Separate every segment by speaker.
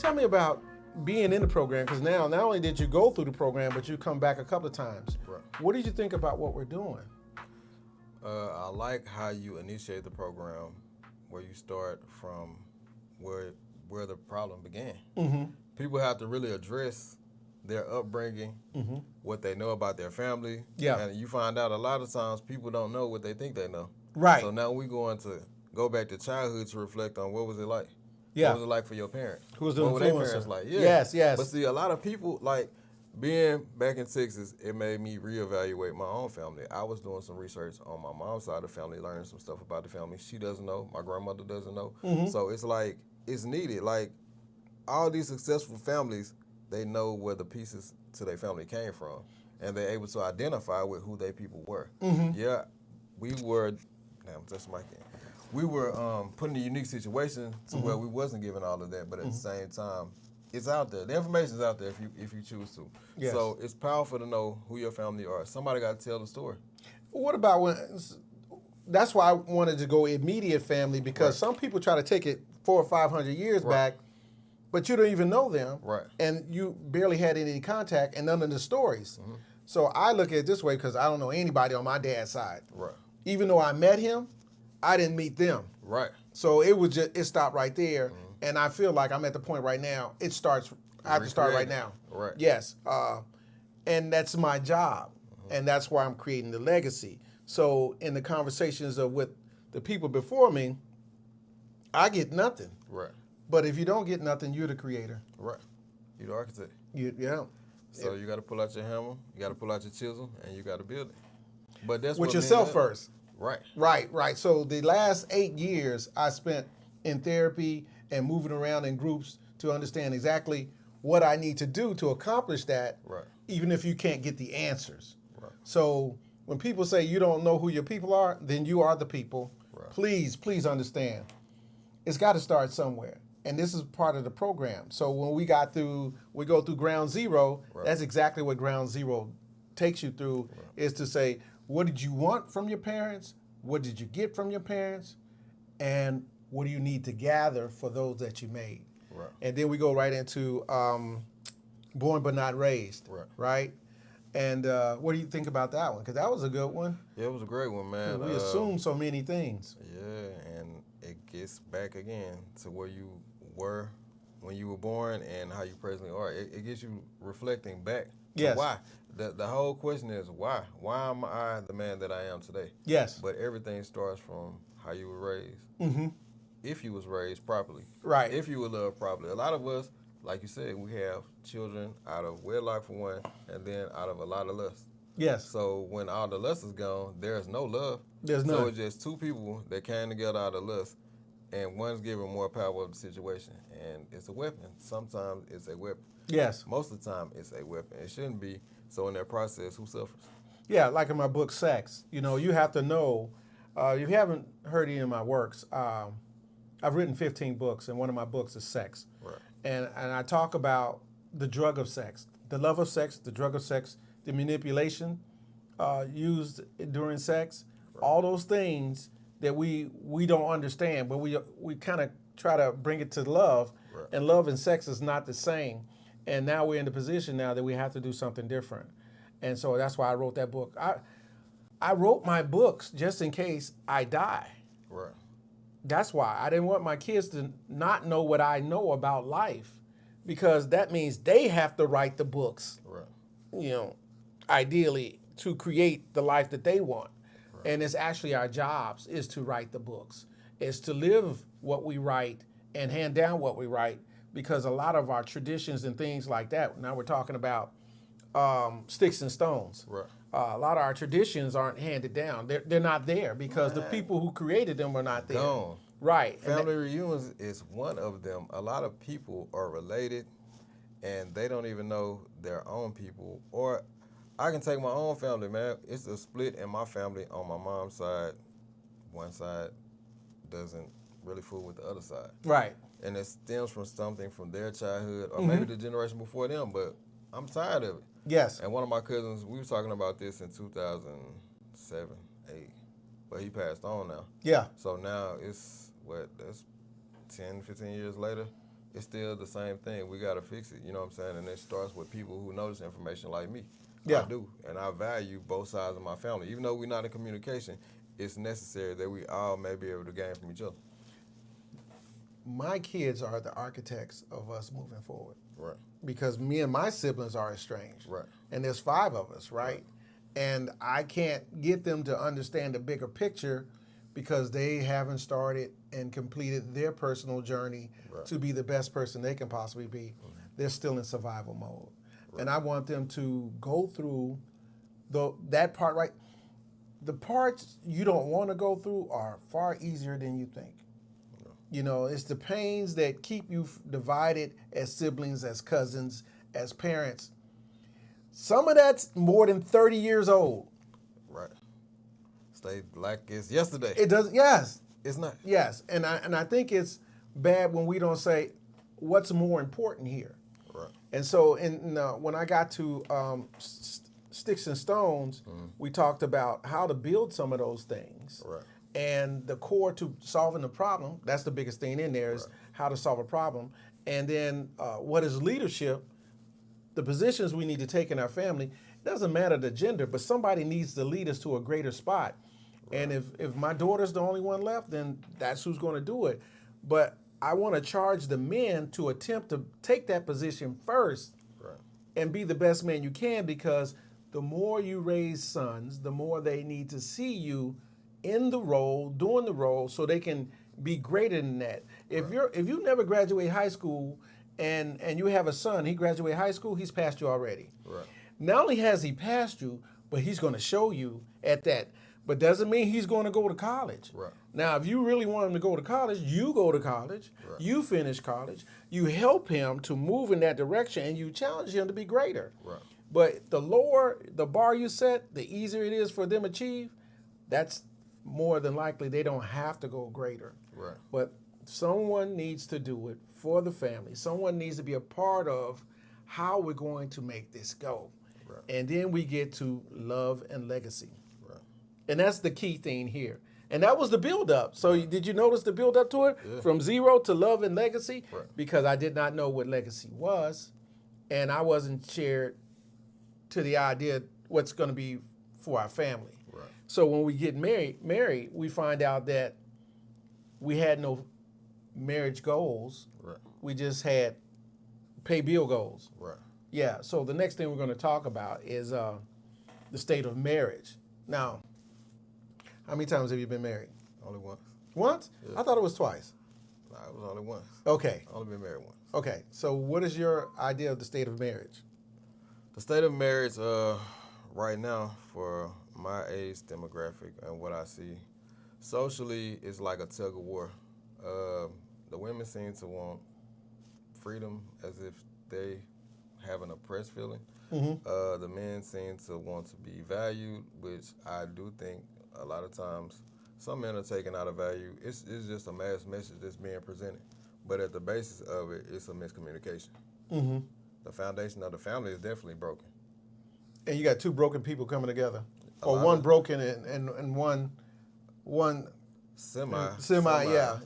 Speaker 1: Tell me about being in the program, because now not only did you go through the program, but you come back a couple of times.
Speaker 2: Right.
Speaker 1: What did you think about what we're doing?
Speaker 2: I like how you initiate the program, where you start from where the problem began.
Speaker 1: Mm-hmm.
Speaker 2: People have to really address their upbringing, what they know about their family.
Speaker 1: Yeah.
Speaker 2: And you find out a lot of times people don't know what they think they know.
Speaker 1: Right.
Speaker 2: So now we're going to go back to childhood to reflect on what was it like.
Speaker 1: Yeah.
Speaker 2: What was it like for your parents?
Speaker 1: Who was the
Speaker 2: what were their
Speaker 1: influencer?
Speaker 2: parents like? Yeah.
Speaker 1: Yes, yes.
Speaker 2: But see, a lot of people, like being back in Texas, it made me reevaluate my own family. I was doing some research on my mom's side of the family, learning some stuff about the family. She doesn't know. My grandmother doesn't know. So it's like, it's needed. Like, all these successful families, they know where the pieces to their family came from, and they're able to identify with who their people were. Yeah, we were. Damn, that's my thing. We were put in a unique situation to where we wasn't given all of that, but at the same time, it's out there. The information's out there if you choose to.
Speaker 1: Yes.
Speaker 2: So it's powerful to know who your family are. Somebody got to tell the story.
Speaker 1: What about when? That's why I wanted to go immediate family, because
Speaker 2: Right.
Speaker 1: some people try to take it 400 or 500 years back, but you don't even know them,
Speaker 2: Right.
Speaker 1: and you barely had any contact and none of the stories. So I look at it this way, because I don't know anybody on my dad's side.
Speaker 2: Right.
Speaker 1: Even though I met him, I didn't meet them.
Speaker 2: Right.
Speaker 1: So it stopped right there, and I feel like I'm at the point right now. I have to start right
Speaker 2: Recreate it.
Speaker 1: now.
Speaker 2: Right.
Speaker 1: Yes, and that's my job, and that's why I'm creating the legacy. So in the conversations with the people before me, I get nothing.
Speaker 2: Right.
Speaker 1: But if you don't get nothing, you're the creator.
Speaker 2: Right. You're the architect.
Speaker 1: Yeah.
Speaker 2: So you got to pull out your hammer, you got to pull out your chisel, and you got to build it. But that's
Speaker 1: With
Speaker 2: what
Speaker 1: yourself
Speaker 2: men-
Speaker 1: first.
Speaker 2: Right.
Speaker 1: Right. So the last 8 years I spent in therapy and moving around in groups to understand exactly what I need to do to accomplish that,
Speaker 2: Right.
Speaker 1: even if you can't get the answers.
Speaker 2: Right.
Speaker 1: So when people say you don't know who your people are, then you are the people.
Speaker 2: Right.
Speaker 1: Please understand. It's got to start somewhere. And this is part of the program. So when we go through Ground Zero,
Speaker 2: Right.
Speaker 1: that's exactly what Ground Zero takes you through, is to say, what did you want from your parents? What did you get from your parents? And what do you need to gather for those that you made?
Speaker 2: Right.
Speaker 1: And then we go right into Born But Not Raised, right? And what do you think about that one? Because that was a good one.
Speaker 2: Yeah, it was a great one, man.
Speaker 1: We assume so many things.
Speaker 2: Yeah, and it gets back again to where you were when you were born and how you presently are. It gets you reflecting back to
Speaker 1: Yes.
Speaker 2: why. The whole question is why? Why am I the man that I am today?
Speaker 1: Yes.
Speaker 2: But everything starts from how you were raised.
Speaker 1: Mm-hmm.
Speaker 2: If you was raised properly.
Speaker 1: Right.
Speaker 2: If you were loved properly. A lot of us, like you said, we have children out of wedlock for one, and then out of a lot of lust.
Speaker 1: Yes.
Speaker 2: So when all the lust is gone, there's no love.
Speaker 1: There's none.
Speaker 2: So it's just two people that came together out of lust, and one's giving more power of the situation, and it's a weapon. Sometimes it's a weapon.
Speaker 1: Yes.
Speaker 2: Most of the time, it's a weapon. It shouldn't be. So in that process, who suffers?
Speaker 1: Yeah, like in my book, Sex. You have to know, if you haven't heard any of my works, I've written 15 books, and one of my books is Sex.
Speaker 2: Right.
Speaker 1: And I talk about the drug of sex, the love of sex, the drug of sex, the manipulation used during sex, all those things that we don't understand, but we kind of try to bring it to love, and love and sex is not the same. And now we're in the position now that we have to do something different. And so that's why I wrote that book. I wrote my books just in case I die.
Speaker 2: Right.
Speaker 1: That's why I didn't want my kids to not know what I know about life, because that means they have to write the books,
Speaker 2: Right.
Speaker 1: Ideally to create the life that they want. Right. And it's actually our jobs is to write the books, is to live what we write and hand down what we write, because a lot of our traditions and things like that, now we're talking about sticks and stones.
Speaker 2: Right.
Speaker 1: A lot of our traditions aren't handed down. They're not there because the people who created them were not there.
Speaker 2: Gone.
Speaker 1: Right.
Speaker 2: Family reunions is one of them. A lot of people are related, and they don't even know their own people. Or I can take my own family, man. It's a split in my family on my mom's side. One side doesn't really fool with the other side.
Speaker 1: Right.
Speaker 2: And it stems from something from their childhood or maybe the generation before them, but I'm tired of it.
Speaker 1: Yes.
Speaker 2: And one of my cousins, we were talking about this in 2007, 8, but he passed on now.
Speaker 1: Yeah.
Speaker 2: So now it's, that's 10, 15 years later. it's still the same thing. We gotta fix it. You know what I'm saying? And it starts with people who know this information like me.
Speaker 1: Yeah.
Speaker 2: I do, and I value both sides of my family. Even though we're not in communication, it's necessary that we all may be able to gain from each other.
Speaker 1: My kids are the architects of us moving forward.
Speaker 2: Right.
Speaker 1: Because me and my siblings are estranged.
Speaker 2: Right.
Speaker 1: And there's 5 of us, right? And I can't get them to understand the bigger picture because they haven't started and completed their personal journey to be the best person they can possibly be. They're still in survival mode. And I want them to go through that part, right? The parts you don't want to go through are far easier than you think. You know, it's the pains that keep you divided as siblings, as cousins, as parents. Some of that's more than 30 years old.
Speaker 2: Right. Stay like it's yesterday.
Speaker 1: It does, yes.
Speaker 2: It's not.
Speaker 1: Yes, and I think it's bad when we don't say what's more important here.
Speaker 2: Right.
Speaker 1: And so when I got to Sticks and Stones, we talked about how to build some of those things.
Speaker 2: Right.
Speaker 1: And the core to solving the problem, that's the biggest thing in there, is how to solve a problem. And then what is leadership, the positions we need to take in our family. It doesn't matter the gender, but somebody needs to lead us to a greater spot. Right. And if my daughter's the only one left, then that's who's going to do it. But I want to charge the men to attempt to take that position first and be the best man you can, because the more you raise sons, the more they need to see you in the role, doing the role, so they can be greater than that. If you never graduate high school and you have a son, he graduated high school, he's passed you already.
Speaker 2: Right.
Speaker 1: Not only has he passed you, but he's going to show you at that. But doesn't mean he's going to go to college.
Speaker 2: Right.
Speaker 1: Now, if you really want him to go to college, you go to college, you finish college, you help him to move in that direction, and you challenge him to be greater.
Speaker 2: Right.
Speaker 1: But the lower the bar you set, the easier it is for them to achieve. That's more than likely they don't have to go greater.
Speaker 2: Right.
Speaker 1: But someone needs to do it for the family. Someone needs to be a part of how we're going to make this go. Right. And then we get to love and legacy. Right. And that's the key thing here. And that was the build-up. So did you notice the build-up to it? Yeah. From 0 to love and legacy? Right. Because I did not know what legacy was, and I wasn't shared to the idea what's going to be for our family. Right. So when we get married, we find out that we had no marriage goals. Right. We just had pay bill goals. Right. Yeah. So the next thing we're going to talk about is the state of marriage. Now, how many times have you been married?
Speaker 2: Only once.
Speaker 1: Once? Yeah. I thought it was twice.
Speaker 2: No, it was only once.
Speaker 1: Okay.
Speaker 2: Only been married once.
Speaker 1: Okay. So what is your idea of the state of marriage?
Speaker 2: The state of marriage right now, for my age demographic and what I see, socially is like a tug of war. The women seem to want freedom as if they have an oppressed feeling. Mm-hmm. The men seem to want to be valued, which I do think a lot of times some men are taken out of value. It's just a mass message that's being presented. But at the basis of it, it's a miscommunication. Mm-hmm. The foundation of the family is definitely broken.
Speaker 1: And you got 2 broken people coming together. Or one broken and one semi, yeah.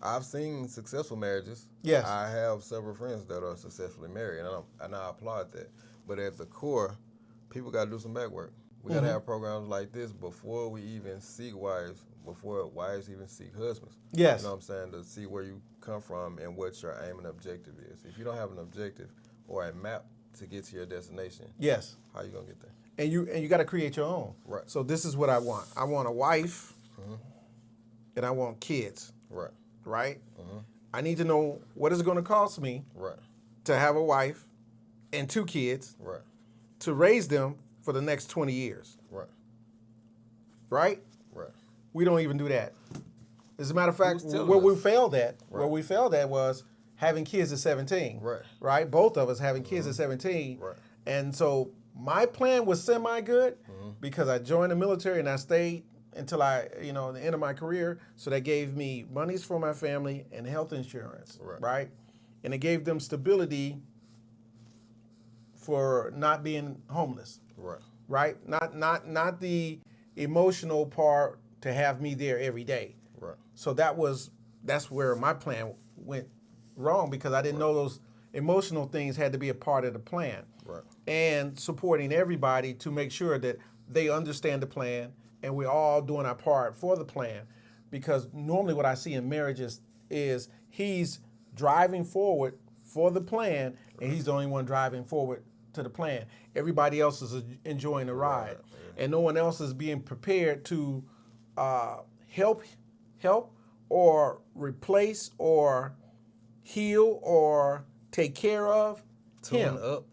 Speaker 2: I've seen successful marriages.
Speaker 1: Yes.
Speaker 2: I have several friends that are successfully married, and I applaud that. But at the core, people got to do some back work. We got to have programs like this before we even seek wives, before wives even seek husbands.
Speaker 1: Yes.
Speaker 2: You know what I'm saying? To see where you come from and what your aim and objective is. If you don't have an objective or a map to get to your destination,
Speaker 1: yes,
Speaker 2: how you gonna get there?
Speaker 1: And you got to create your own.
Speaker 2: Right.
Speaker 1: So this is what I want. I want a wife, and I want kids.
Speaker 2: Right.
Speaker 1: Right. I need to know what is it going to cost me.
Speaker 2: Right.
Speaker 1: To have a wife and 2 kids.
Speaker 2: Right.
Speaker 1: To raise them for the next 20 years.
Speaker 2: Right.
Speaker 1: Right.
Speaker 2: Right.
Speaker 1: We don't even do that. As a matter of fact, where we failed at was having kids at 17.
Speaker 2: Right.
Speaker 1: Right? Both of us having kids at 17.
Speaker 2: Right.
Speaker 1: And so my plan was semi-good because I joined the military and I stayed until the end of my career. So that gave me monies for my family and health insurance. Right? And it gave them stability for not being homeless.
Speaker 2: Right.
Speaker 1: Right? Not the emotional part to have me there every day.
Speaker 2: Right.
Speaker 1: So that's where my plan went wrong because I didn't know those emotional things had to be a part of the plan.
Speaker 2: Right.
Speaker 1: And supporting everybody to make sure that they understand the plan and we're all doing our part for the plan. Because normally what I see in marriages is he's driving forward for the plan and he's the only one driving forward to the plan. Everybody else is enjoying the ride. And no one else is being prepared to help or replace or heal or take care of him.
Speaker 2: Tune up.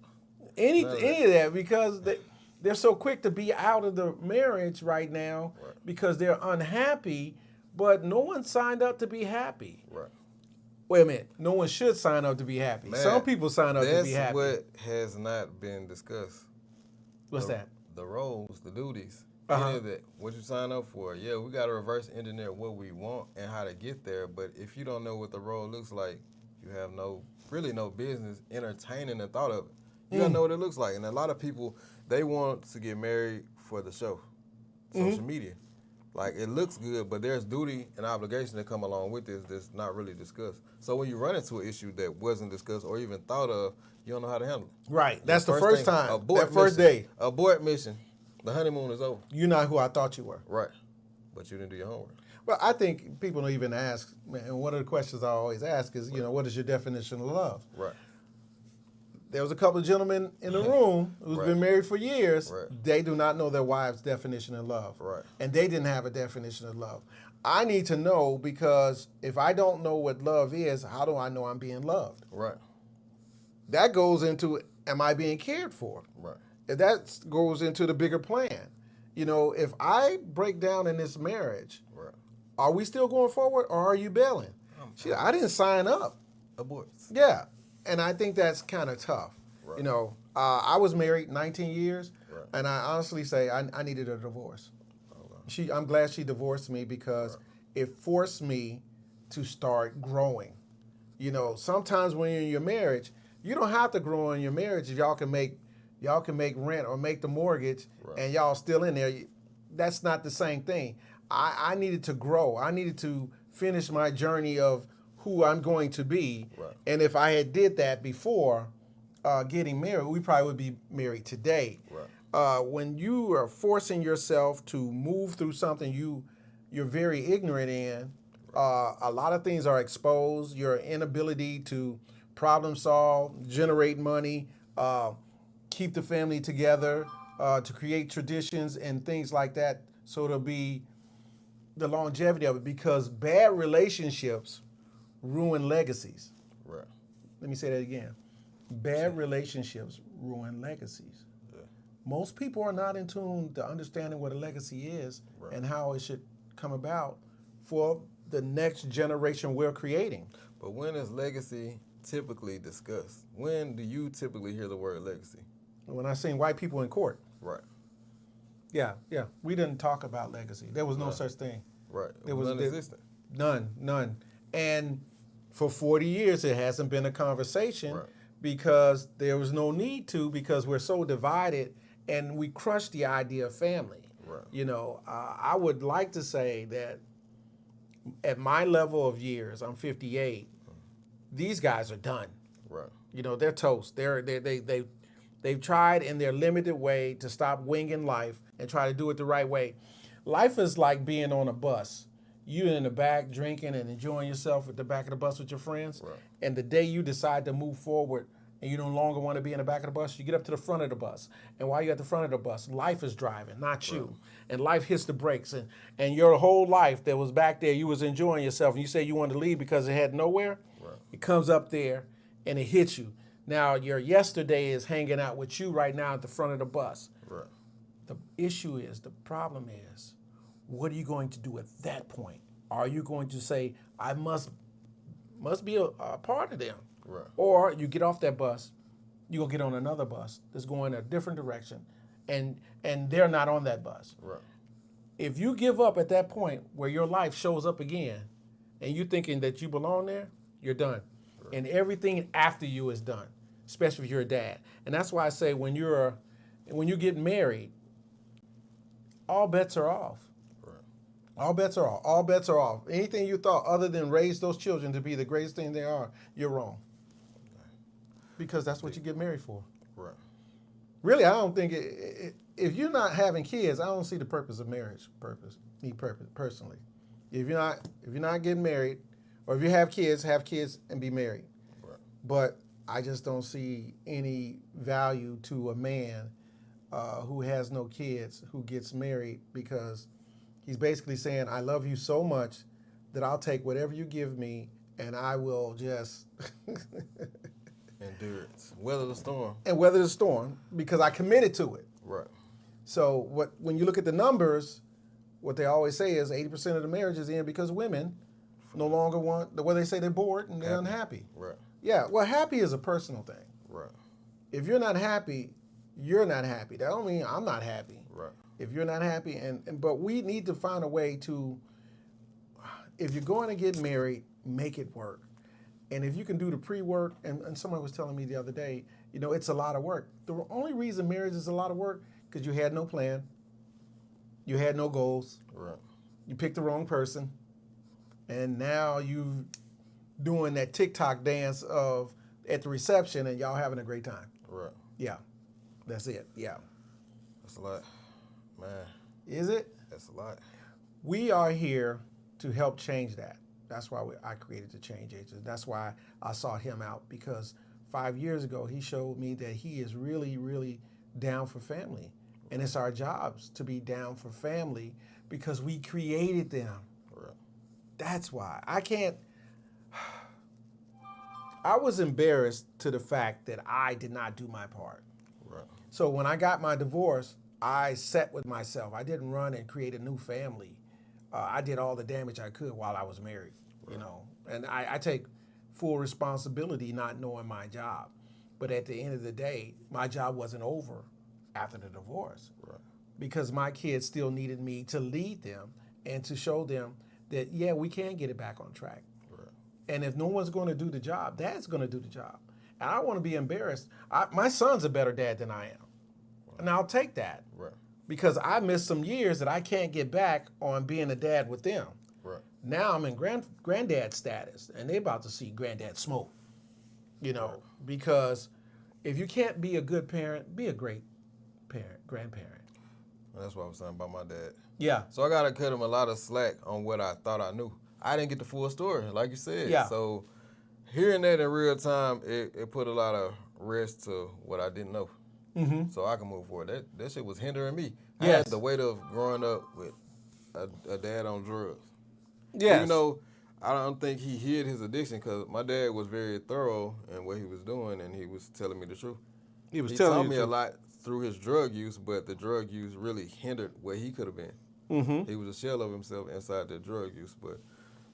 Speaker 1: Any of that, because they're so quick to be out of the marriage right now because they're unhappy, but no one signed up to be happy.
Speaker 2: Right.
Speaker 1: Wait a minute. No one should sign up to be happy.
Speaker 2: Man,
Speaker 1: some people sign up to be happy.
Speaker 2: That's what has not been discussed.
Speaker 1: What's that?
Speaker 2: The roles, the duties.
Speaker 1: Uh-huh.
Speaker 2: Any of that. What you sign up for. Yeah, we got to reverse engineer what we want and how to get there. But if you don't know what the role looks like, you have really no business entertaining the thought of it. You gotta know what it looks like. And a lot of people, they want to get married for the show, social media. Like, it looks good, but there's duty and obligation that come along with this that's not really discussed. So when you run into an issue that wasn't discussed or even thought of, you don't know how to handle it.
Speaker 1: Right. That's the first
Speaker 2: thing,
Speaker 1: time.
Speaker 2: abort
Speaker 1: That first
Speaker 2: mission.
Speaker 1: day.
Speaker 2: Abort mission. The honeymoon is over.
Speaker 1: You're not who I thought you were.
Speaker 2: Right. But you didn't do your homework.
Speaker 1: Well, I think people don't even ask, and one of the questions I always ask is, what is your definition of love?
Speaker 2: Right.
Speaker 1: There was a couple of gentlemen in the room who's been married for years.
Speaker 2: Right.
Speaker 1: They do not know their wives' definition of love.
Speaker 2: Right.
Speaker 1: And they didn't have a definition of love. I need to know because if I don't know what love is, how do I know I'm being loved?
Speaker 2: Right.
Speaker 1: That goes into, am I being cared for?
Speaker 2: Right.
Speaker 1: That goes into the bigger plan. If I break down in this marriage, are we still going forward or are you bailing? I didn't sign up.
Speaker 2: Abort.
Speaker 1: Yeah. And I think that's kind of tough.
Speaker 2: Right.
Speaker 1: I was married 19 years,
Speaker 2: Right.
Speaker 1: and I honestly say I needed a divorce. I'm glad she divorced me because it forced me to start growing. Sometimes when you're in your marriage, you don't have to grow in your marriage if y'all can make rent or make the mortgage and y'all still in there. That's not the same thing. I needed to grow. I needed to finish my journey of who I'm going to be.
Speaker 2: Right.
Speaker 1: And if I had did that before getting married, we probably would be married today.
Speaker 2: Right.
Speaker 1: When you are forcing yourself to move through something you're very ignorant in, a lot of things are exposed. Your inability to problem solve, generate money, keep the family together, to create traditions and things like that. So it'll be the longevity of it, because bad relationships ruin legacies.
Speaker 2: Right.
Speaker 1: Let me say that again. Bad relationships ruin legacies.
Speaker 2: Yeah.
Speaker 1: Most people are not in tune to understanding what a legacy is and how it should come about for the next generation we're creating.
Speaker 2: But when is legacy typically discussed? When do you typically hear the word legacy?
Speaker 1: When I seen white people in court,
Speaker 2: Right.
Speaker 1: yeah, we didn't talk about legacy. There was no such thing.
Speaker 2: Right.
Speaker 1: There was
Speaker 2: non-existent.
Speaker 1: None. And for 40 years, it hasn't been a conversation
Speaker 2: Right.
Speaker 1: because there was no need to, because we're so divided and we crushed the idea of family.
Speaker 2: Right.
Speaker 1: I would like to say that at my level of years, I'm 58, these guys are done.
Speaker 2: Right.
Speaker 1: They're toast. They've tried in their limited way to stop winging life and try to do it the right way. Life is like being on a bus. You in the back drinking and enjoying yourself at the back of the bus with your friends.
Speaker 2: Right.
Speaker 1: And the day you decide to move forward and you no longer want to be in the back of the bus, you get up to the front of the bus. And while you're at the front of the bus, life is driving, not you. And life hits the brakes. And your whole life that was back there, you was enjoying yourself. And you say you wanted to leave because it had nowhere.
Speaker 2: Right.
Speaker 1: It comes up there and it hits you. Now, your yesterday is hanging out with you right now at the front of the bus.
Speaker 2: Right.
Speaker 1: The problem is, what are you going to do at that point? Are you going to say, I must be a part of them?
Speaker 2: Right.
Speaker 1: Or you get off that bus, you go get on another bus that's going a different direction, and they're not on that bus.
Speaker 2: Right.
Speaker 1: If you give up at that point where your life shows up again, and you're thinking that you belong there, you're done. Right. And everything after you is done, especially if you're a dad. And that's why I say when you get married, all bets are off.
Speaker 2: Right.
Speaker 1: All bets are off. All bets are off. Anything you thought other than raise those children to be the greatest thing they are, you're wrong. Because that's what you get married for.
Speaker 2: Right.
Speaker 1: Really, I don't think if you're not having kids, I don't see the purpose of marriage. Me personally. If you're not getting married, or if you have kids and be married.
Speaker 2: Right.
Speaker 1: But I just don't see any value to a man who has no kids who gets married, because he's basically saying, I love you so much that I'll take whatever you give me and I will just
Speaker 2: Endurance. Weather the storm.
Speaker 1: and weather the storm because I committed to it.
Speaker 2: Right.
Speaker 1: So when you look at the numbers, what they always say is 80% of the marriages end because women no longer want, the way they say they're bored and they're unhappy.
Speaker 2: Right.
Speaker 1: Yeah, well, happy is a personal thing.
Speaker 2: Right.
Speaker 1: If you're not happy, you're not happy. That don't mean I'm not happy.
Speaker 2: Right.
Speaker 1: If you're not happy, but we need to find a way to, if you're going to get married, make it work. And if you can do the pre-work, and someone was telling me the other day, it's a lot of work. The only reason marriage is a lot of work because you had no plan, you had no goals,
Speaker 2: Right.
Speaker 1: you picked the wrong person, and now you doing that TikTok dance of at the reception and y'all having a great time.
Speaker 2: Right.
Speaker 1: Yeah, that's it. Yeah.
Speaker 2: That's a lot. Man,
Speaker 1: Is it?
Speaker 2: that's a lot.
Speaker 1: We are here to help change that. That's why I created the Change Agent. That's why I sought him out, because 5 years ago he showed me that he is really, really down for family. And it's our jobs to be down for family because we created them.
Speaker 2: Right.
Speaker 1: That's why. I was embarrassed to the fact that I did not do my part.
Speaker 2: Right.
Speaker 1: So when I got my divorce, I sat with myself. I didn't run and create a new family. I did all the damage I could while I was married, and I take full responsibility not knowing my job. But at the end of the day, my job wasn't over after the divorce,
Speaker 2: Right.
Speaker 1: because my kids still needed me to lead them and to show them that, yeah, we can get it back on track.
Speaker 2: Right.
Speaker 1: And if no one's going to do the job, Dad's going to do the job. And I don't want to be embarrassed. My son's a better dad than I am. Right. And I'll take that.
Speaker 2: Right.
Speaker 1: Because I missed some years that I can't get back on being a dad with them.
Speaker 2: Right.
Speaker 1: Now I'm in granddad status, and they about to see granddad smoke. Because if you can't be a good parent, be a great grandparent.
Speaker 2: That's what I was saying about my dad.
Speaker 1: Yeah.
Speaker 2: So I gotta cut him a lot of slack on what I thought I knew. I didn't get the full story, like you said.
Speaker 1: Yeah.
Speaker 2: So hearing that in real time, it put a lot of rest to what I didn't know.
Speaker 1: Mm-hmm.
Speaker 2: So I can move forward. That shit was hindering me. I
Speaker 1: Yes.
Speaker 2: had the weight of growing up with a dad on drugs.
Speaker 1: Yes.
Speaker 2: Even though I don't think he hid his addiction, because my dad was very thorough in what he was doing, and he was telling me the truth.
Speaker 1: He was
Speaker 2: He
Speaker 1: telling
Speaker 2: taught
Speaker 1: you
Speaker 2: me
Speaker 1: the
Speaker 2: a
Speaker 1: truth.
Speaker 2: lot through his drug use, but the drug use really hindered where he could have been.
Speaker 1: Mm-hmm.
Speaker 2: He was a shell of himself inside the drug use. But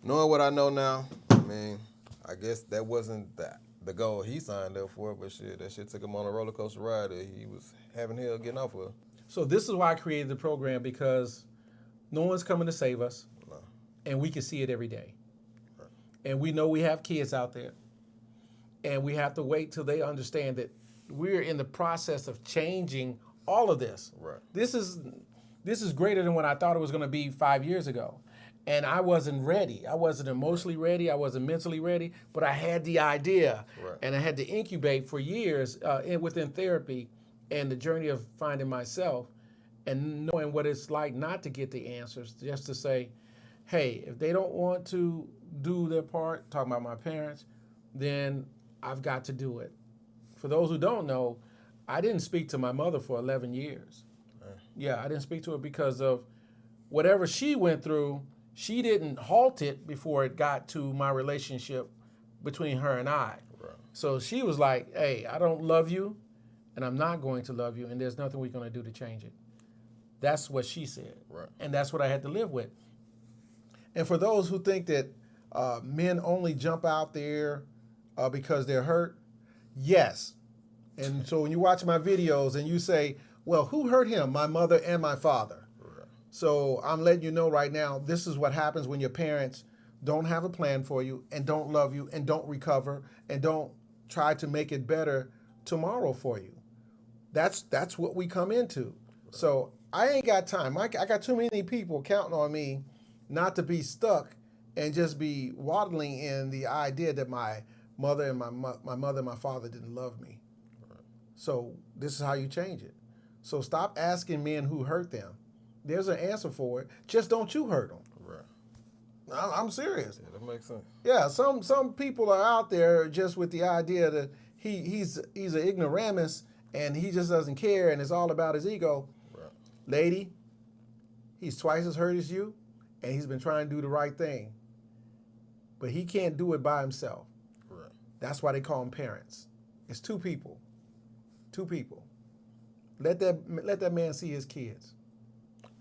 Speaker 2: knowing what I know now, I mean, I guess that wasn't the goal he signed up for, but shit, that shit took him on a roller coaster ride that he was having hell getting off of.
Speaker 1: So this is why I created the program, because no one's coming to save us,
Speaker 2: No.
Speaker 1: and we can see it every day. And we know we have kids out there, and we have to wait till they understand that we're in the process of changing all of this.
Speaker 2: Right.
Speaker 1: This is greater than what I thought it was going to be 5 years ago. And I wasn't ready. I wasn't emotionally ready. I wasn't mentally ready, but I had the idea.
Speaker 2: Right.
Speaker 1: And I had to incubate for years within therapy and the journey of finding myself and knowing what it's like not to get the answers, just to say, hey, if they don't want to do their part, talking about my parents, then I've got to do it. For those who don't know, I didn't speak to my mother for 11 years. Yeah, I didn't speak to her because of whatever she went through. She didn't halt it before it got to my relationship between her and I.
Speaker 2: Right.
Speaker 1: So she was like, hey, I don't love you, and I'm not going to love you, and there's nothing we're going to do to change it. That's what she said.
Speaker 2: Right.
Speaker 1: And that's what I had to live with. And for those who think that men only jump out there because they're hurt, yes. And so when you watch my videos and you say, well, who hurt him? My mother and my father.
Speaker 2: Right.
Speaker 1: So I'm letting you know right now, this is what happens when your parents don't have a plan for you and don't love you and don't recover and don't try to make it better tomorrow for you. That's what we come into. Right. So I ain't got time. I got too many people counting on me not to be stuck and just be waddling in the idea that my mother and my mother and my father didn't love me. So this is how you change it. So stop asking men who hurt them. There's an answer for it. Just don't you hurt them.
Speaker 2: Right.
Speaker 1: I'm serious.
Speaker 2: Yeah, that makes sense.
Speaker 1: Yeah, some people are out there just with the idea that he's an ignoramus and he just doesn't care and it's all about his ego.
Speaker 2: Right.
Speaker 1: Lady, he's twice as hurt as you, and he's been trying to do the right thing. But he can't do it by himself.
Speaker 2: Right.
Speaker 1: That's why they call them parents. It's two people. Two people. Let that man see his kids.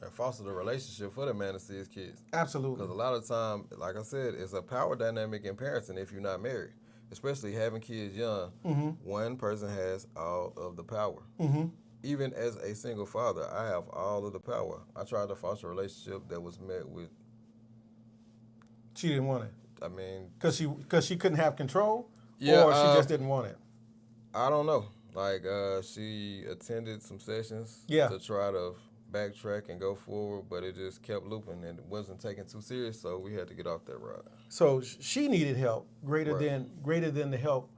Speaker 2: And foster the relationship for the man to see his kids.
Speaker 1: Absolutely.
Speaker 2: Because a lot of time, like I said, it's a power dynamic in parenting if you're not married. Especially having kids young, one person has all of the power. Even as a single father, I have all of the power. I tried to foster a relationship that was met with,
Speaker 1: She didn't want it.
Speaker 2: I mean,
Speaker 1: Because she couldn't have control?
Speaker 2: Yeah,
Speaker 1: Or she just didn't want it?
Speaker 2: I don't know. Like, she attended some sessions
Speaker 1: Yeah.
Speaker 2: to try to backtrack and go forward, but it just kept looping and it wasn't taken too serious, so we had to get off that ride.
Speaker 1: So she needed help greater
Speaker 2: Right.
Speaker 1: than the help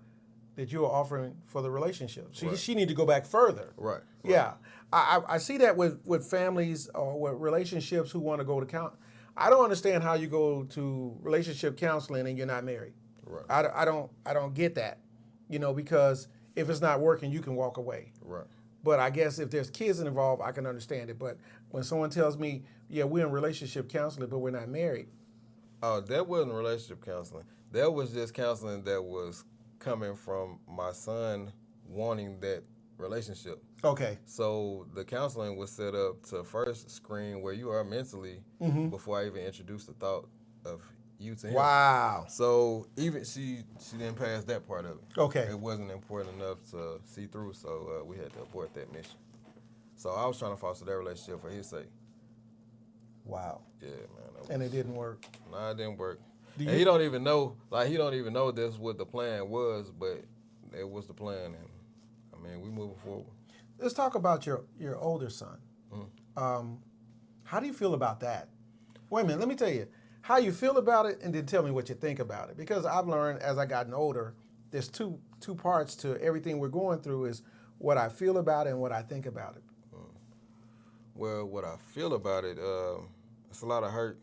Speaker 1: that you were offering for the relationship.
Speaker 2: Right.
Speaker 1: She needed to go back further.
Speaker 2: Right.
Speaker 1: Yeah, I see that with families or with relationships who want to go to I don't understand how you go to relationship counseling and you're not married.
Speaker 2: Right.
Speaker 1: I don't get that, because if it's not working, you can walk away.
Speaker 2: Right.
Speaker 1: But I guess if there's kids involved, I can understand it. But when someone tells me, yeah, we're in relationship counseling, but we're not married.
Speaker 2: Oh, that wasn't relationship counseling. That was just counseling that was coming from my son wanting that relationship.
Speaker 1: Okay.
Speaker 2: So the counseling was set up to first screen where you are mentally before I even introduced the thought of you to him.
Speaker 1: Wow.
Speaker 2: So even she didn't pass that part of it.
Speaker 1: Okay.
Speaker 2: It wasn't important enough to see through, so we had to abort that mission. So I was trying to foster that relationship for his sake.
Speaker 1: Wow.
Speaker 2: Yeah, man.
Speaker 1: And it didn't work.
Speaker 2: Nah, it didn't work.
Speaker 1: Do
Speaker 2: And
Speaker 1: you-
Speaker 2: he don't even know that's what the plan was, but it was the plan, and I mean, we moving forward.
Speaker 1: Let's talk about your older son. How do you feel about that? Wait a minute, let me tell you how you feel about it, and then tell me what you think about it. Because I've learned as I gotten older, there's two parts to everything we're going through: is what I feel about it and what I think about it.
Speaker 2: Well, what I feel about it, it's a lot of hurt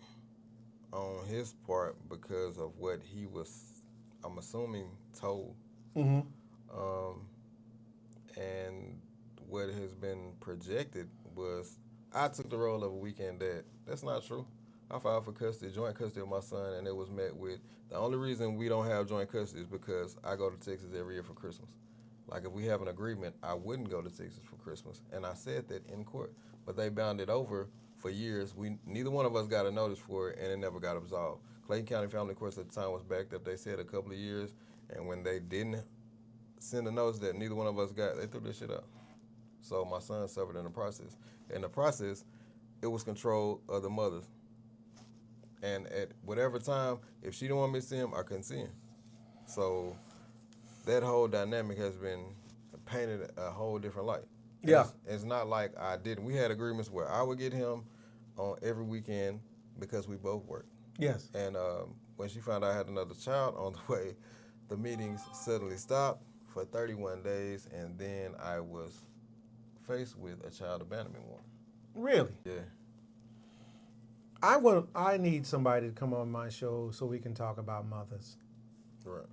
Speaker 2: on his part because of what he was, I'm assuming, told. And what has been projected was I took the role of a weekend dad. That's not true. I filed for joint custody of my son, and it was met with, the only reason we don't have joint custody is because I go to Texas every year for Christmas. Like, if we have an agreement, I wouldn't go to Texas for Christmas. And I said that in court. But they bound it over for years. Neither one of us got a notice for it, and it never got absolved. Clayton County Family Courts at the time was backed up. They said a couple of years, and when they didn't send a notice that neither one of us got, they threw this shit out. So my son suffered in the process. In the process, it was control of the mothers. And at whatever time, if she didn't want me to see him, I couldn't see him. So that whole dynamic has been painted a whole different light.
Speaker 1: Yeah.
Speaker 2: It's not like I didn't. We had agreements where I would get him on every weekend because we both worked.
Speaker 1: Yes.
Speaker 2: And when she found out I had another child on the way, the meetings suddenly stopped for 31 days, and then I was faced with a child abandonment warrant.
Speaker 1: Really?
Speaker 2: Yeah.
Speaker 1: I need somebody to come on my show so we can talk about mothers.
Speaker 2: Right.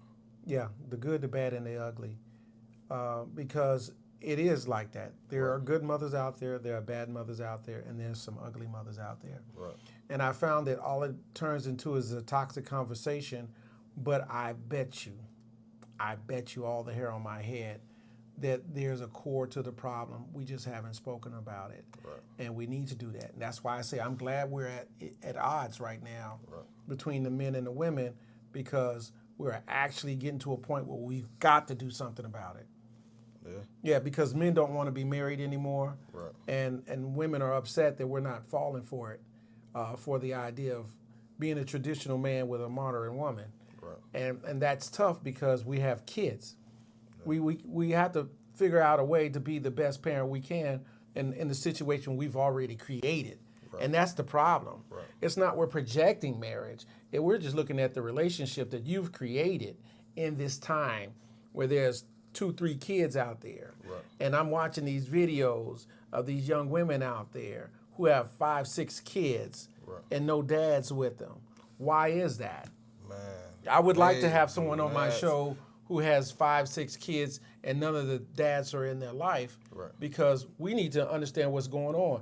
Speaker 1: Yeah, the good, the bad, and the ugly. Because it is like that. There are good mothers out there are bad mothers out there, and there's some ugly mothers out there.
Speaker 2: Right.
Speaker 1: And I found that all it turns into is a toxic conversation, but I bet you all the hair on my head that there's a core to the problem. We just haven't spoken about it.
Speaker 2: Right.
Speaker 1: And we need to do that. And that's why I say I'm glad we're at odds right now between the men and the women, because we're actually getting to a point where we've got to do something about it.
Speaker 2: Yeah.
Speaker 1: Yeah, because men don't want to be married anymore.
Speaker 2: Right.
Speaker 1: And women are upset that we're not falling for it, for the idea of being a traditional man with a modern woman.
Speaker 2: Right.
Speaker 1: And that's tough because we have kids. We have to figure out a way to be the best parent we can in the situation we've already created. And that's the problem.
Speaker 2: Right.
Speaker 1: It's not we're projecting marriage. We're just looking at the relationship that you've created in this time where there's 2-3 kids out there.
Speaker 2: Right.
Speaker 1: And I'm watching these videos of these young women out there who have 5-6 kids
Speaker 2: Right.
Speaker 1: and no dads with them. Why is that?
Speaker 2: Man.
Speaker 1: I would like to
Speaker 2: They
Speaker 1: have someone on my
Speaker 2: nuts.
Speaker 1: show who has 5-6 kids and none of the dads are in their life,
Speaker 2: Right.
Speaker 1: because we need to understand what's going on.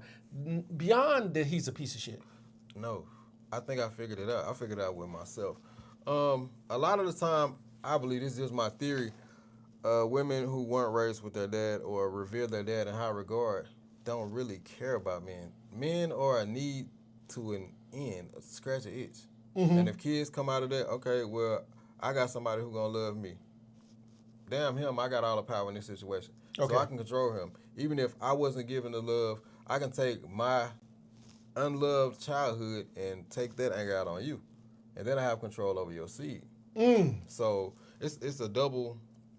Speaker 1: Beyond that he's a piece of shit.
Speaker 2: No, I think I figured it out. I figured it out with myself. A lot of the time, I believe this is just my theory. Women who weren't raised with their dad or revere their dad in high regard don't really care about men. Men are a need to an end, a scratch an itch. And if kids come out of that, okay, well, I got somebody who gonna love me. Damn him, I got all the power in this situation.
Speaker 1: Okay.
Speaker 2: So I can control him. Even if I wasn't given the love, I can take my unloved childhood and take that anger out on you. And then I have control over your seed. So it's a double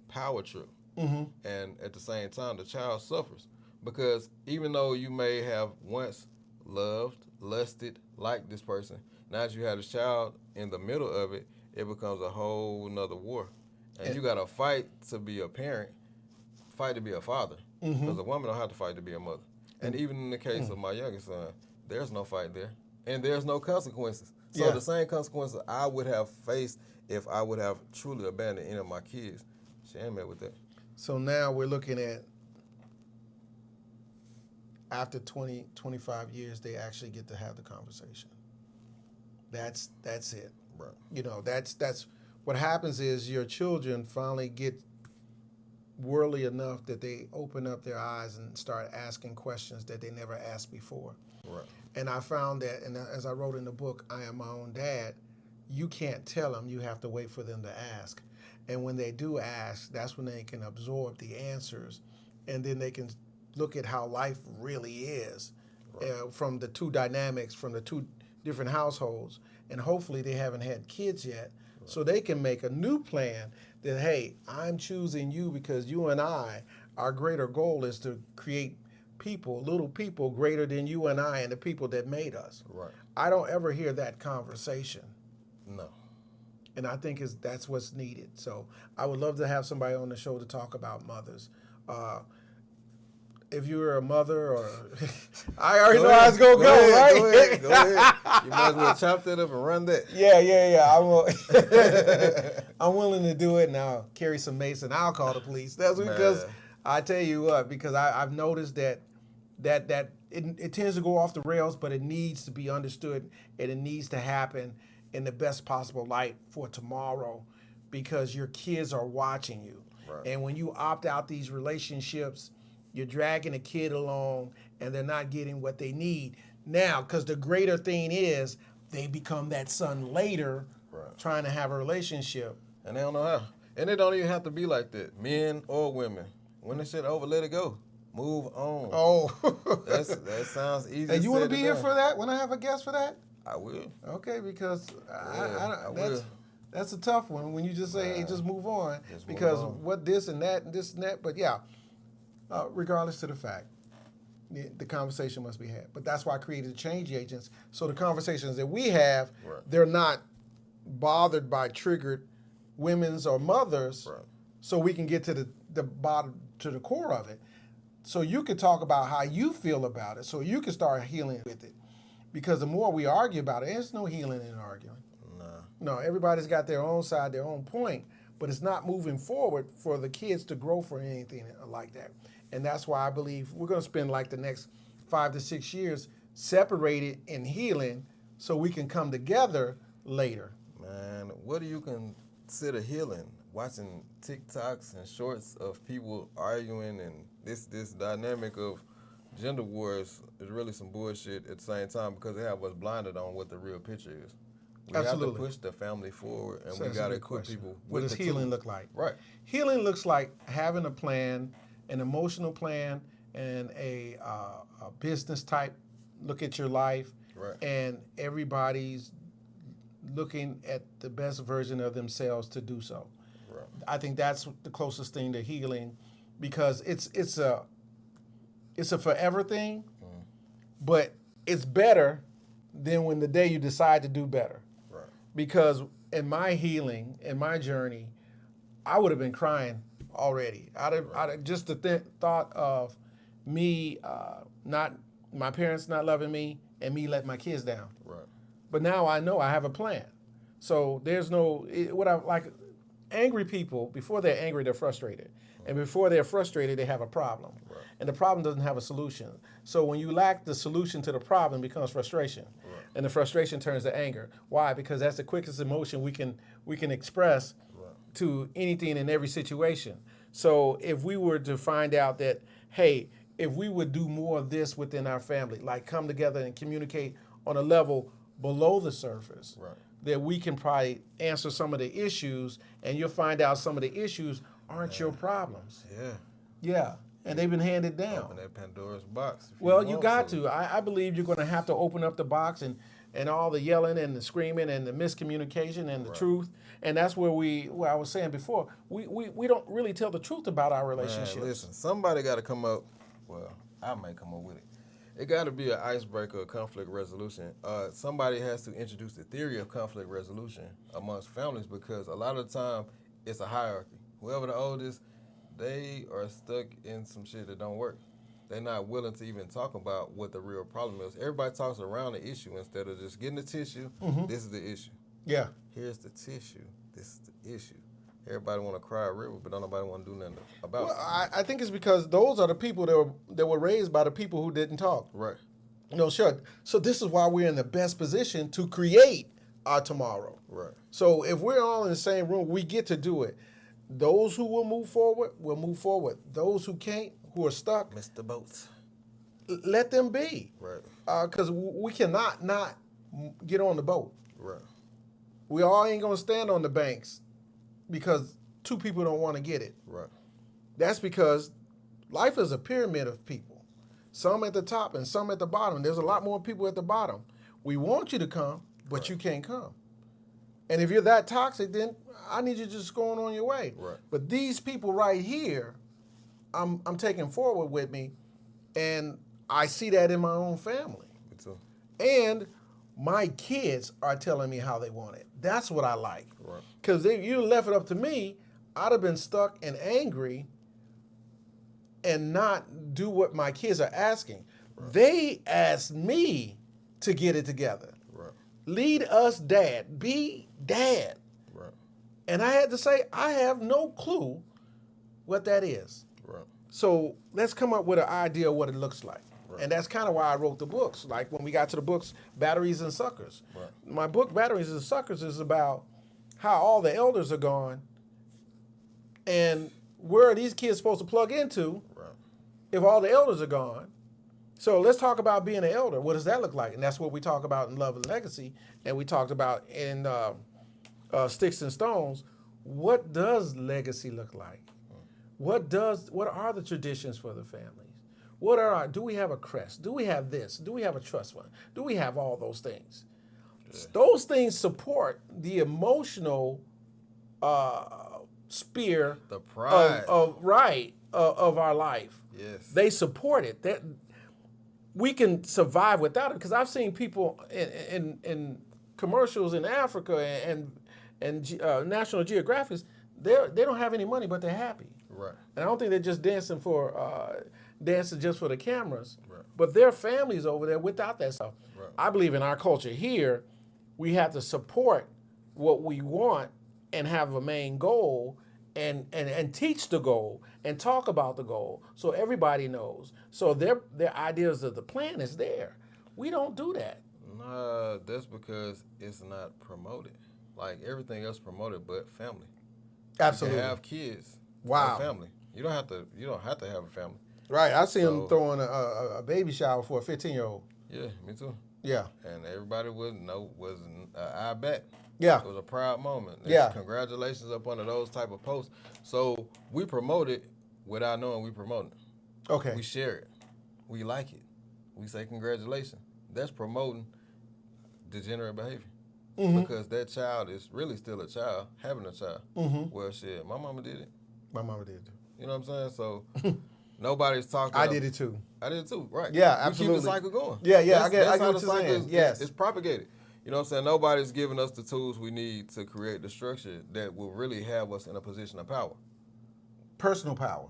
Speaker 2: power trip. And at the same time, the child suffers. Because even though you may have once loved, lusted, liked this person, now that you have a child in the middle of it, it becomes a whole nother war. And you got to fight to be a parent, fight to be a father. Because a woman don't have to fight to be a mother. And even in the case of my youngest son, there's no fight there. And there's no consequences. So
Speaker 1: Yeah.
Speaker 2: the same consequences I would have faced if I would have truly abandoned any of my kids, she ain't met with that.
Speaker 1: So now we're looking at, after 20, 25 years, they actually get to have the conversation. That's it.
Speaker 2: Right.
Speaker 1: You know, that's what happens is your children finally get worldly enough that they open up their eyes and start asking questions that they never asked before.
Speaker 2: Right.
Speaker 1: And I found that, and as I wrote in the book, I Am My Own Dad, you can't tell them, you have to wait for them to ask. And when they do ask, that's when they can absorb the answers, and then they can look at how life really is, from the two dynamics, from the two different households. And hopefully they haven't had kids yet, so they can make a new plan that, hey, I'm choosing you because you and I, our greater goal is to create people, little people greater than you and I and the people that made us.
Speaker 2: Right.
Speaker 1: I don't ever hear that conversation.
Speaker 2: No.
Speaker 1: And I think that's what's needed. So I would love to have somebody on the show to talk about mothers. If you're a mother, or I already know how it's gonna go, right?
Speaker 2: Go ahead. You might as well chop that up and run that.
Speaker 1: Yeah. I will. I'm willing to do it, and I'll carry some mace and I'll call the police. That's because I tell you what, because I've noticed that it tends to go off the rails, but it needs to be understood, and it needs to happen in the best possible light for tomorrow, because your kids are watching you.
Speaker 2: Right.
Speaker 1: And when you opt out these relationships, you're dragging a kid along and they're not getting what they need. Now, because the greater thing is they become that son later, trying to have a relationship.
Speaker 2: And they don't know how. And it don't even have to be like that, men or women. When the shit over, let it go. Move on.
Speaker 1: Oh.
Speaker 2: That sounds easy.
Speaker 1: And you want to be here for that when I have a guest for that?
Speaker 2: I will.
Speaker 1: Okay, because
Speaker 2: I will.
Speaker 1: that's a tough one when you just say, hey, just move on.
Speaker 2: Just move
Speaker 1: Because
Speaker 2: on.
Speaker 1: what this and that and this and that. But yeah, regardless to the fact, the conversation must be had. But that's why I created change agents. So the conversations that we have, they're not bothered by triggered women's or mothers.
Speaker 2: Right.
Speaker 1: So we can get to the bottom, to the core of it. So you can talk about how you feel about it. So you can start healing with it. Because the more we argue about it, there's no healing in arguing. No, everybody's got their own side, their own point, but it's not moving forward for the kids to grow for anything like that. And that's why I believe we're going to spend like the next 5 to 6 years separated in healing so we can come together later.
Speaker 2: Man, what do you consider healing? Watching TikToks and shorts of people arguing, and this dynamic of gender wars is really some bullshit at the same time, because they have us blinded on what the real picture is. We have to push the family forward, and we got to equip people with
Speaker 1: what does
Speaker 2: the
Speaker 1: healing
Speaker 2: tools.
Speaker 1: look like?
Speaker 2: Right.
Speaker 1: Healing looks like having a plan, an emotional plan, and a business type look at your life,
Speaker 2: Right.
Speaker 1: and everybody's looking at the best version of themselves to do so.
Speaker 2: Right.
Speaker 1: I think that's the closest thing to healing, because it's a forever thing, but it's better than when the day you decide to do better.
Speaker 2: Right.
Speaker 1: Because in my healing, in my journey, I would have been crying already. I'd have just the thought of me not my parents not loving me and me letting my kids down.
Speaker 2: Right.
Speaker 1: But now I know I have a plan. So there's no what I like. Angry people, before they're angry, they're frustrated, and before they're frustrated, they have a problem,
Speaker 2: Right.
Speaker 1: and the problem doesn't have a solution. So when you lack the solution to the problem, it becomes frustration,
Speaker 2: Right.
Speaker 1: and the frustration turns to anger. Why? Because that's the quickest emotion we can express
Speaker 2: Right.
Speaker 1: to anything in every situation. So if we were to find out that, hey, if we would do more of this within our family, like come together and communicate on a level below the surface,
Speaker 2: Right.
Speaker 1: that we can probably answer some of the issues, and you'll find out some of the issues aren't your problems.
Speaker 2: Yeah.
Speaker 1: Yeah, and they've been handed down.
Speaker 2: Open that Pandora's box. if
Speaker 1: Well, you
Speaker 2: want
Speaker 1: got to. I believe you're going to have to open up the box and all the yelling and the screaming and the miscommunication and the truth. And that's where I was saying before, we don't really tell the truth about our relationships.
Speaker 2: Man, listen, somebody got to come up. Well, I might come up with it. It got to be an icebreaker of conflict resolution. Somebody has to introduce the theory of conflict resolution amongst families, because a lot of the time it's a hierarchy. Whoever the oldest, they are stuck in some shit that don't work. They're not willing to even talk about what the real problem is. Everybody talks around the issue instead of just getting the tissue. This is the issue.
Speaker 1: Yeah.
Speaker 2: Here's the tissue. This is the issue. Everybody want to cry a river, but don't nobody want to do nothing about
Speaker 1: Well,
Speaker 2: it.
Speaker 1: I think it's because those are the people that were raised by the people who didn't talk.
Speaker 2: Right.
Speaker 1: No, sure. So this is why we're in the best position to create our tomorrow.
Speaker 2: Right.
Speaker 1: So if we're all in the same room, we get to do it. Those who will move forward. Those who can't, who are stuck,
Speaker 2: Mr. Boats.
Speaker 1: let them be.
Speaker 2: Right.
Speaker 1: Because we cannot not get on the boat.
Speaker 2: Right.
Speaker 1: We all ain't going to stand on the banks because two people don't want to get it.
Speaker 2: Right.
Speaker 1: That's because life is a pyramid of people. Some at the top and some at the bottom. There's a lot more people at the bottom. We want you to come, but you can't come. And if you're that toxic, then I need you to just go on your way.
Speaker 2: Right.
Speaker 1: But these people right here, I'm taking forward with me, and I see that in my own family.
Speaker 2: Me too.
Speaker 1: And my kids are telling me how they want it. That's what I like.
Speaker 2: Right.
Speaker 1: Because if you left it up to me, I'd have been stuck and angry and not do what my kids are asking. Right. They asked me to get it together.
Speaker 2: Right.
Speaker 1: Lead us, Dad. Be Dad.
Speaker 2: Right.
Speaker 1: And I had to say, I have no clue what that is.
Speaker 2: Right.
Speaker 1: So let's come up with an idea of what it looks like.
Speaker 2: Right.
Speaker 1: And that's kind of why I wrote the books. Like when we got to the books, Batteries and Suckers.
Speaker 2: Right.
Speaker 1: My book, Batteries and Suckers, is about how all the elders are gone and where are these kids supposed to plug into
Speaker 2: Right.
Speaker 1: if all the elders are gone. So let's talk about being an elder. What does that look like? And that's what we talk about in Love and Legacy, and we talked about in Sticks and Stones. What does legacy look like? What are the traditions for the families? Do we have a crest? Do we have this? Do we have a trust fund? Do we have all those things? Yeah. Those things support the emotional spear
Speaker 2: The pride.
Speaker 1: of our life.
Speaker 2: Yes.
Speaker 1: They support it. That we can survive without it. Because I've seen people in commercials in Africa and National Geographic, they don't have any money, but they're happy.
Speaker 2: Right.
Speaker 1: And I don't think they're just dancing just for the cameras.
Speaker 2: Right.
Speaker 1: But their families over there without that stuff.
Speaker 2: Right.
Speaker 1: I believe in our culture here, we have to support what we want and have a main goal and teach the goal and talk about the goal so everybody knows. So their ideas of the plan is there. We don't do that.
Speaker 2: Nah, that's because it's not promoted. Like everything else promoted, but family.
Speaker 1: Absolutely.
Speaker 2: You can have kids.
Speaker 1: Wow.
Speaker 2: Have family. You don't have to have a family.
Speaker 1: Right. I see them throwing a baby shower for a 15-year-old.
Speaker 2: Yeah, me too.
Speaker 1: Yeah.
Speaker 2: And everybody would know was I bet.
Speaker 1: Yeah.
Speaker 2: It was a proud moment.
Speaker 1: Yeah.
Speaker 2: Congratulations up under those type of posts. So we promote it without knowing we promote it.
Speaker 1: Okay.
Speaker 2: We share it. We like it. We say congratulations. That's promoting degenerate behavior.
Speaker 1: Mm-hmm.
Speaker 2: Because that child is really still a child, having a child.
Speaker 1: Mm-hmm.
Speaker 2: Well, shit, my mama did it.
Speaker 1: My mama did.
Speaker 2: You know what I'm saying? So Nobody's talking.
Speaker 1: I did it too.
Speaker 2: I did it too, right?
Speaker 1: Yeah,
Speaker 2: We
Speaker 1: absolutely.
Speaker 2: keep the cycle going.
Speaker 1: Yeah, yeah,
Speaker 2: That's
Speaker 1: I get
Speaker 2: how
Speaker 1: what
Speaker 2: the
Speaker 1: you're
Speaker 2: cycle
Speaker 1: saying.
Speaker 2: is,
Speaker 1: Yes.
Speaker 2: it's propagated. You know what I'm saying? Nobody's giving us the tools we need to create the structure that will really have us in a position of power.
Speaker 1: Personal power.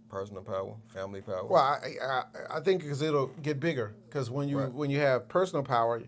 Speaker 2: Personal power, family power.
Speaker 1: Well, I think because it'll get bigger. Because when you have personal power,